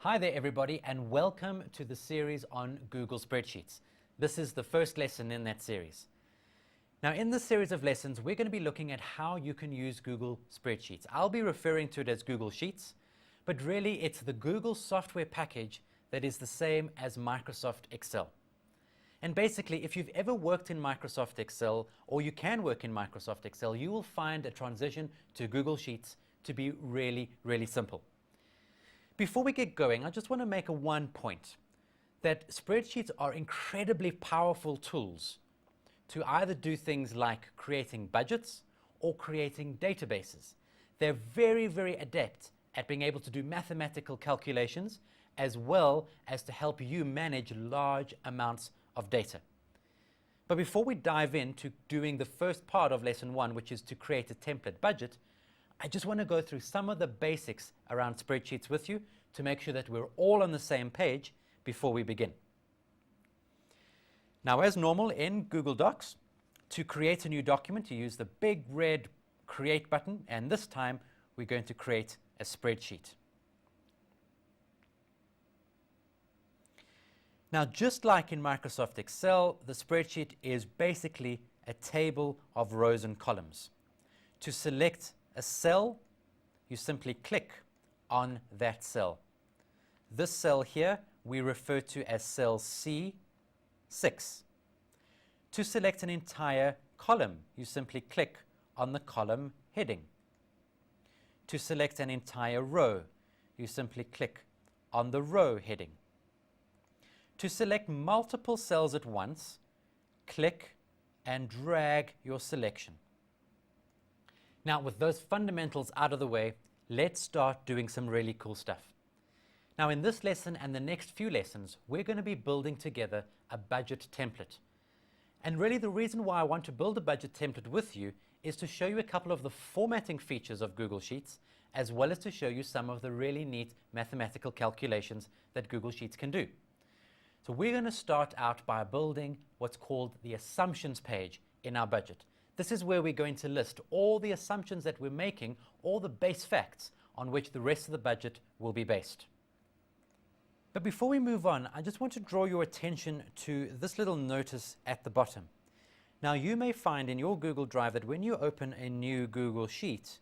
Hi there everybody, and welcome to the series on Google Spreadsheets. This is the first lesson in that series. Now in this series of lessons we're going to be looking at how you can use Google Spreadsheets. I'll be referring to it as Google Sheets, but really it's the Google software package that is the same as Microsoft Excel. And basically, if you've ever worked in Microsoft Excel, or you can work in Microsoft Excel, you will find a transition to Google Sheets to be really simple. Before we get going, I just want to make one point, that spreadsheets are incredibly powerful tools to either do things like creating budgets or creating databases. They're very adept at being able to do mathematical calculations as well as to help you manage large amounts of data. But before we dive into doing the first part of lesson 1, which is to create a template budget, I just want to go through some of the basics around spreadsheets with you to make sure that we're all on the same page before we begin. Now, as normal in Google Docs, to create a new document, you use the big red Create button, and this time we're going to create a spreadsheet. Now, just like in Microsoft Excel, the spreadsheet is basically a table of rows and columns. To select a cell, you simply click on that cell. This cell here we refer to as cell C6. To select an entire column, you simply click on the column heading. To select an entire row, you simply click on the row heading. To select multiple cells at once, click and drag your selection. Now, with those fundamentals out of the way, let's start doing some really cool stuff. Now, in this lesson and the next few lessons, we're going to be building together a budget template. And really the reason why I want to build a budget template with you is to show you a couple of the formatting features of Google Sheets, as well as to show you some of the really neat mathematical calculations that Google Sheets can do. So we're going to start out by building what's called the assumptions page in our budget. This is where we're going to list all the assumptions that we're making, all the base facts on which the rest of the budget will be based. But before we move on, I just want to draw your attention to this little notice at the bottom. Now, you may find in your Google Drive that when you open a new Google Sheet,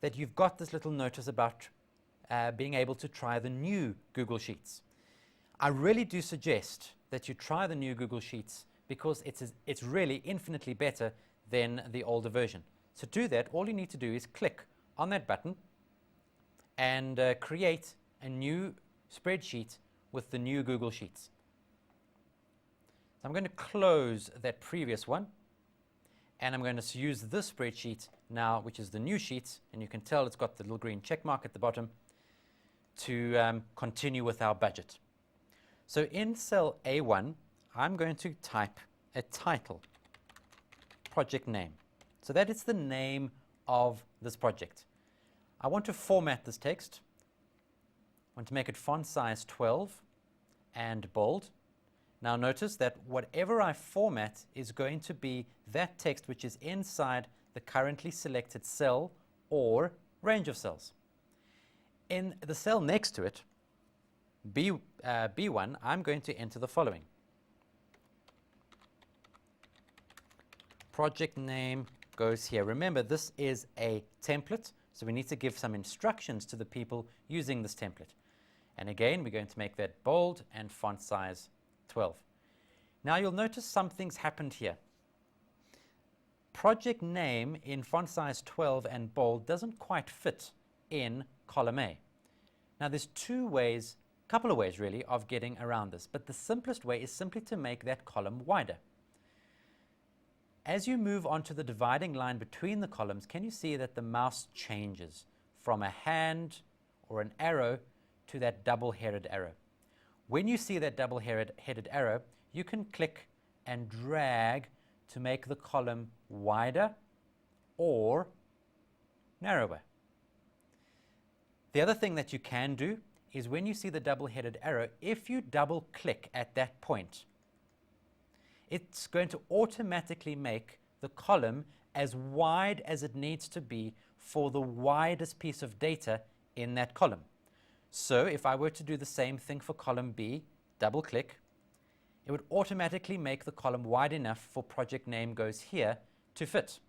that you've got this little notice about being able to try the new Google Sheets. I really do suggest that you try the new Google Sheets because it's really infinitely better than the older version. So to do that, all you need to do is click on that button and create a new spreadsheet with the new Google Sheets. So I'm going to close that previous one, and I'm going to use this spreadsheet now, which is the new sheets, and you can tell it's got the little green check mark at the bottom, to continue with our budget. So in cell A1, I'm going to type a title, project name. So that is the name of this project. I want to format this text. I want to make it font size 12 and bold. Now notice that whatever I format is going to be that text which is inside the currently selected cell or range of cells. In the cell next to it, B1, I'm going to enter the following. Project name goes here. Remember, this is a template, so we need to give some instructions to the people using this template. And again, we're going to make that bold and font size 12. Now you'll notice something's happened here. Project name in font size 12 and bold doesn't quite fit in column A. Now there's couple of ways really of getting around this, but the simplest way is simply to make that column wider. As you move on to the dividing line between the columns, can you see that the mouse changes from a hand or an arrow to that double-headed arrow? When you see that double-headed arrow, you can click and drag to make the column wider or narrower. The other thing that you can do is when you see the double-headed arrow, if you double-click at that point, it's going to automatically make the column as wide as it needs to be for the widest piece of data in that column. So if I were to do the same thing for column B, double click, it would automatically make the column wide enough for project name goes here to fit.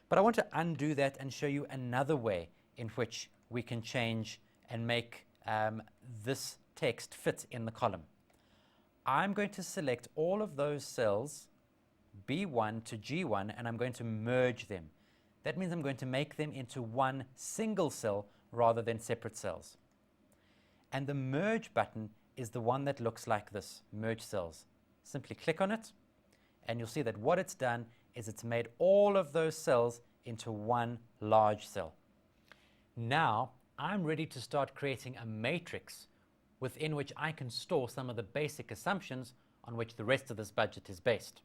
But I want to undo that and show you another way in which we can change and make this text fit in the column. I'm going to select all of those cells, B1 to G1, and I'm going to merge them. That means I'm going to make them into one single cell rather than separate cells. And the merge button is the one that looks like this, merge cells. Simply click on it, and you'll see that what it's done is it's made all of those cells into one large cell. Now, I'm ready to start creating a matrix within which I can store some of the basic assumptions on which the rest of this budget is based.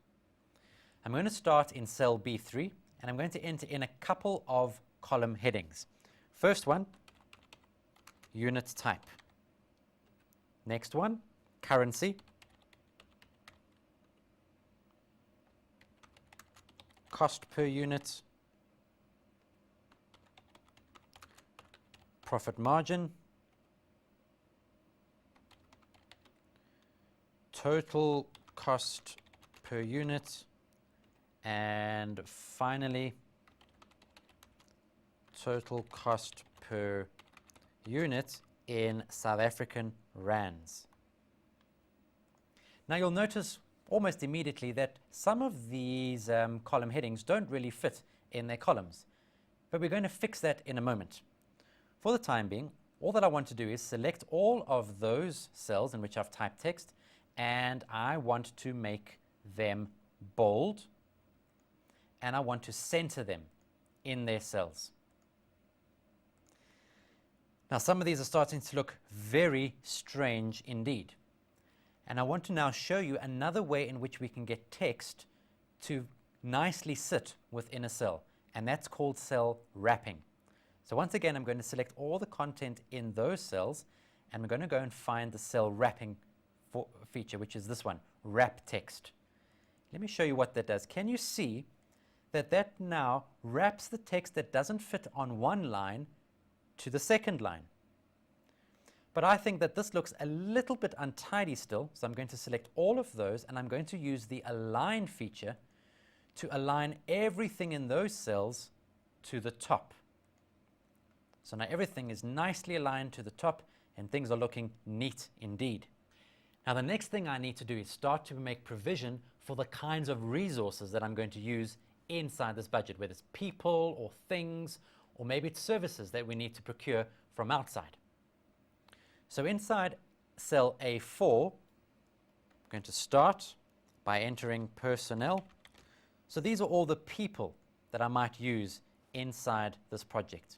I'm going to start in cell B3, and I'm going to enter in a couple of column headings. First one, unit type. Next one, currency. Cost per unit. Profit margin. Total cost per unit. And finally, total cost per unit in South African rands. Now you'll notice almost immediately that some of these column headings don't really fit in their columns, but we're going to fix that in a moment. For the time being, all that I want to do is select all of those cells in which I've typed text, and I want to make them bold, and I want to center them in their cells. Now some of these are starting to look very strange indeed. And I want to now show you another way in which we can get text to nicely sit within a cell, and that's called cell wrapping. So once again, I'm going to select all the content in those cells, and we're going to go and find the cell wrapping feature, which is this one, wrap text. Let me show you what that does. Can you see that that now wraps the text that doesn't fit on one line to the second line? But I think that this looks a little bit untidy still, so I'm going to select all of those, and I'm going to use the align feature to align everything in those cells to the top. So now everything is nicely aligned to the top, and things are looking neat indeed. Now the next thing I need to do is start to make provision for the kinds of resources that I'm going to use inside this budget, whether it's people or things, or maybe it's services that we need to procure from outside. So inside cell A4, I'm going to start by entering personnel. So these are all the people that I might use inside this project.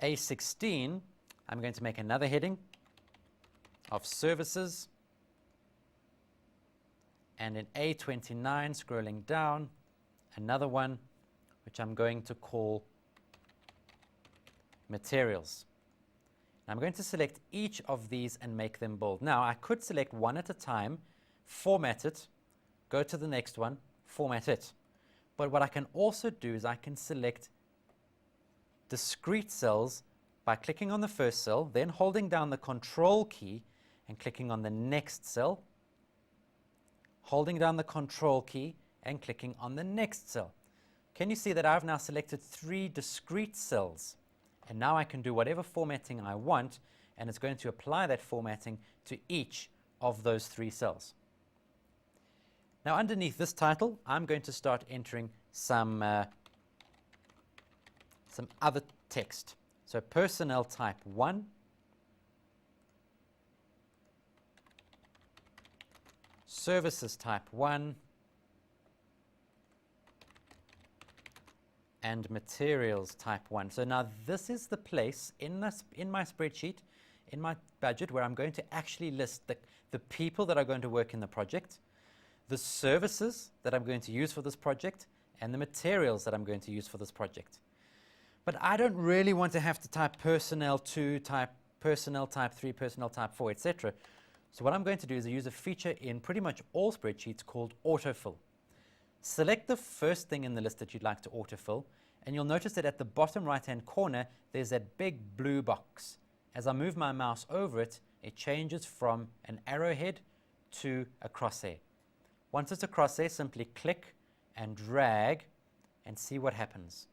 A16, I'm going to make another heading of services. And in A29, scrolling down, another one, which I'm going to call materials. I'm going to select each of these and make them bold. Now, I could select one at a time, format it, go to the next one, format it. But what I can also do is I can select discrete cells by clicking on the first cell, then holding down the Control key and clicking on the next cell, holding down the Control key and clicking on the next cell. Can you see that I've now selected 3 discrete cells? And now I can do whatever formatting I want, and it's going to apply that formatting to each of those 3 cells. Now underneath this title, I'm going to start entering some other text. So personnel type 1, services type 1, and materials type 1. So now this is the place in my spreadsheet, in my budget, where I'm going to actually list the people that are going to work in the project, the services that I'm going to use for this project, and the materials that I'm going to use for this project. But I don't really want to have to type personnel 2, type personnel type 3, personnel type 4, etc. So what I'm going to do is use a feature in pretty much all spreadsheets called autofill. Select the first thing in the list that you'd like to autofill, and you'll notice that at the bottom right-hand corner, there's that big blue box. as I move my mouse over it, it changes from an arrowhead to a crosshair. Once it's a crosshair, simply click and drag and see what happens.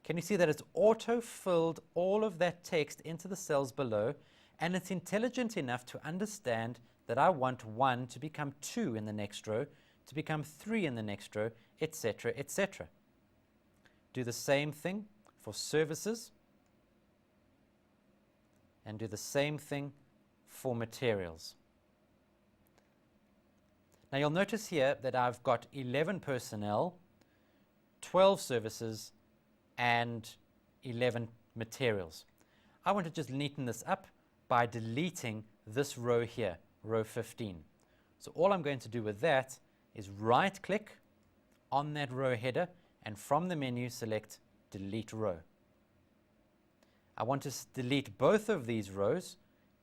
Can you see that it's auto-filled all of that text into the cells below, and it's intelligent enough to understand that I want 1 to become 2 in the next row, to become 3 in the next row, etc., etc. Do the same thing for services, and do the same thing for materials. Now you'll notice here that I've got 11 personnel, 12 services, and 11 materials. I want to just neaten this up by deleting this row here, row 15. So all I'm going to do with that is right-click on that row header, and from the menu select Delete Row. I want to delete both of these rows.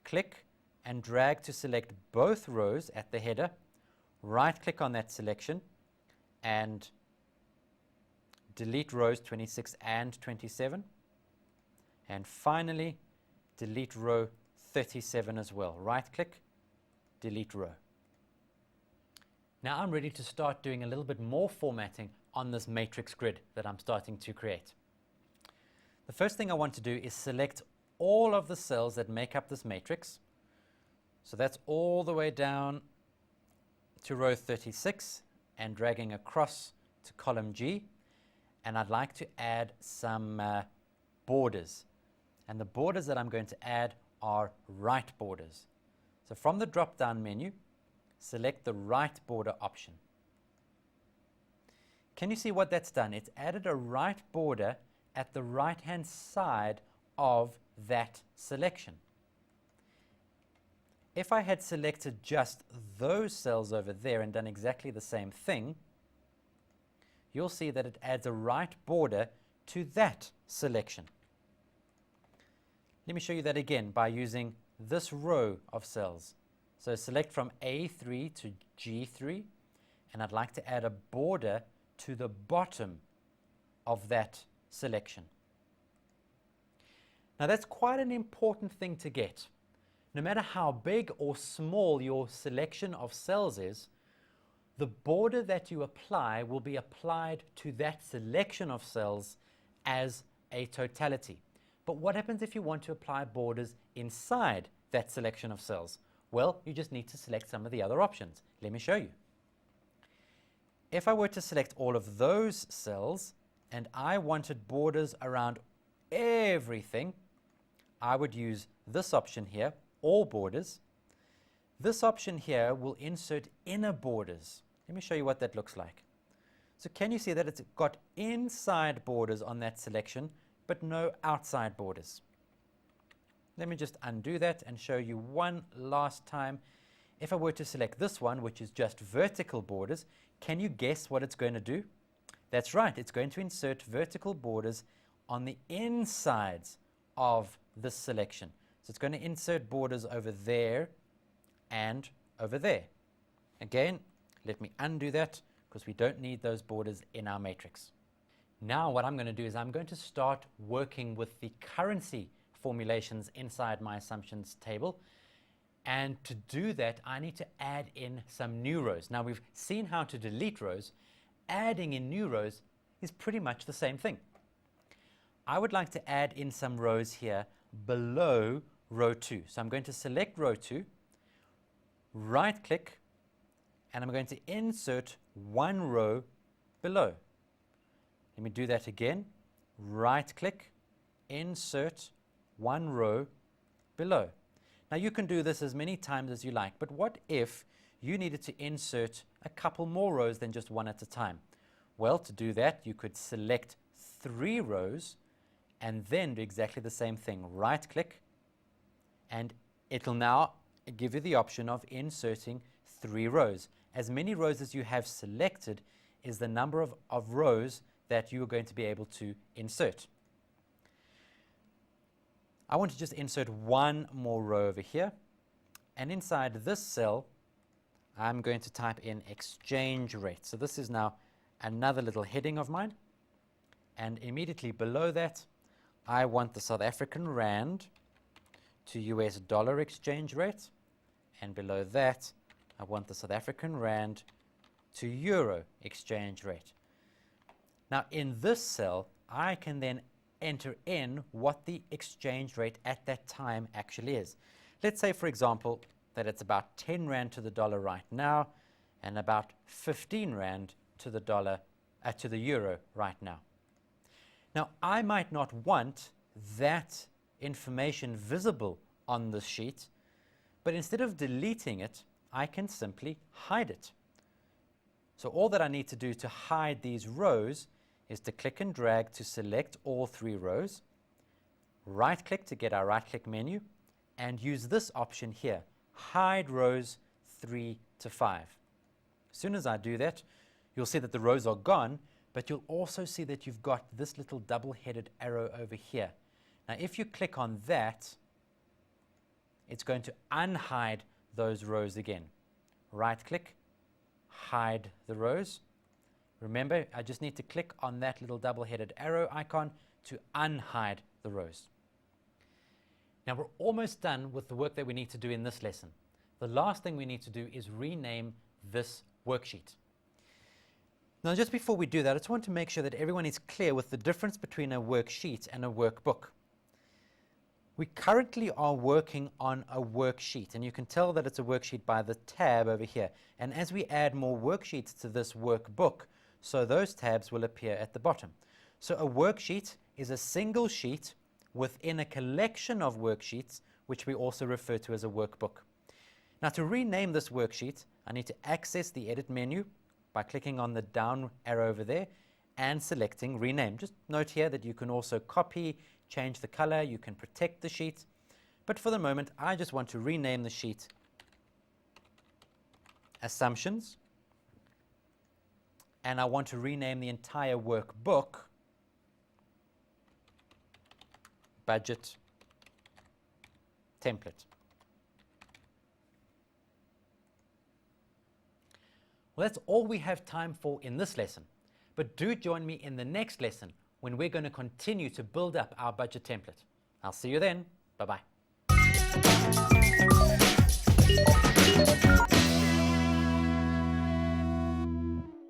Click and drag to select both rows at the header. Right-click on that selection and delete rows 26 and 27. And finally, delete row 37 as well. Right-click, delete row. Now I'm ready to start doing a little bit more formatting on this matrix grid that I'm starting to create. The first thing I want to do is select all of the cells that make up this matrix. So that's all the way down to row 36 and dragging across to column G. And I'd like to add some borders. And the borders that I'm going to add are right borders. So from the drop-down menu, select the right border option. Can you see what that's done? It's added a right border at the right-hand side of that selection. If I had selected just those cells over there and done exactly the same thing, you'll see that it adds a right border to that selection. Let me show you that again by using this row of cells. So select from A3 to G3, and I'd like to add a border to the bottom of that selection. Now that's quite an important thing to get. No matter how big or small your selection of cells is, the border that you apply will be applied to that selection of cells as a totality. But what happens if you want to apply borders inside that selection of cells? Well, you just need to select some of the other options. Let me show you. If I were to select all of those cells and I wanted borders around everything, I would use this option here, All Borders. This option here will insert inner borders. Let me show you what that looks like. So can you see that it's got inside borders on that selection, but no outside borders? Let me just undo that and show you one last time. If I were to select this one, which is just vertical borders, can you guess what it's going to do? That's right, it's going to insert vertical borders on the insides of this selection. So it's going to insert borders over there and over there. Again, let me undo that because we don't need those borders in our matrix. Now what I'm going to do is I'm going to start working with the currency formulations inside my assumptions table. And to do that, I need to add in some new rows. Now we've seen how to delete rows. Adding in new rows is pretty much the same thing. I would like to add in some rows here below row 2. So I'm going to select row 2, right-click, and I'm going to insert one row below. Let me do that again. Right-click, insert one row below. Now you can do this as many times as you like, but what if you needed to insert a couple more rows than just one at a time? Well, to do that, you could select 3 rows and then do exactly the same thing. Right-click, and it'll now give you the option of inserting 3 rows. As many rows as you have selected is the number of rows that you are going to be able to insert. I want to just insert one more row over here, and inside this cell I'm going to type in exchange rate. So this is now another little heading of mine, and immediately below that I want the South African Rand to US dollar exchange rate, and below that I want the South African rand to euro exchange rate. Now in this cell I can then enter in what the exchange rate at that time actually is. Let's say, for example, that it's about 10 rand to the dollar right now and about 15 rand to the dollar to the euro right now. Now I might not want that information visible on the sheet, but instead of deleting it, I can simply hide it. So all that I need to do to hide these rows is to click and drag to select all 3 rows, right-click to get our right-click menu, and use this option here, Hide Rows 3 to 5. As soon as I do that, you'll see that the rows are gone, but you'll also see that you've got this little double-headed arrow over here. Now if you click on that, it's going to unhide those rows again. Right-click, hide the rows. Remember, I just need to click on that little double-headed arrow icon to unhide the rows. Now we're almost done with the work that we need to do in this lesson. The last thing we need to do is rename this worksheet. Now just before we do that, I just want to make sure that everyone is clear with the difference between a worksheet and a workbook. We currently are working on a worksheet, and you can tell that it's a worksheet by the tab over here. And as we add more worksheets to this workbook, so those tabs will appear at the bottom. So a worksheet is a single sheet within a collection of worksheets, which we also refer to as a workbook. Now to rename this worksheet, I need to access the edit menu by clicking on the down arrow over there and selecting rename. Just note here that you can also copy, change the color, you can protect the sheet, but for the moment I just want to rename the sheet Assumptions, and I want to rename the entire workbook Budget Template. Well, that's all we have time for in this lesson, but do join me in the next lesson when we're going to continue to build up our budget template. I'll see you then. Bye-bye.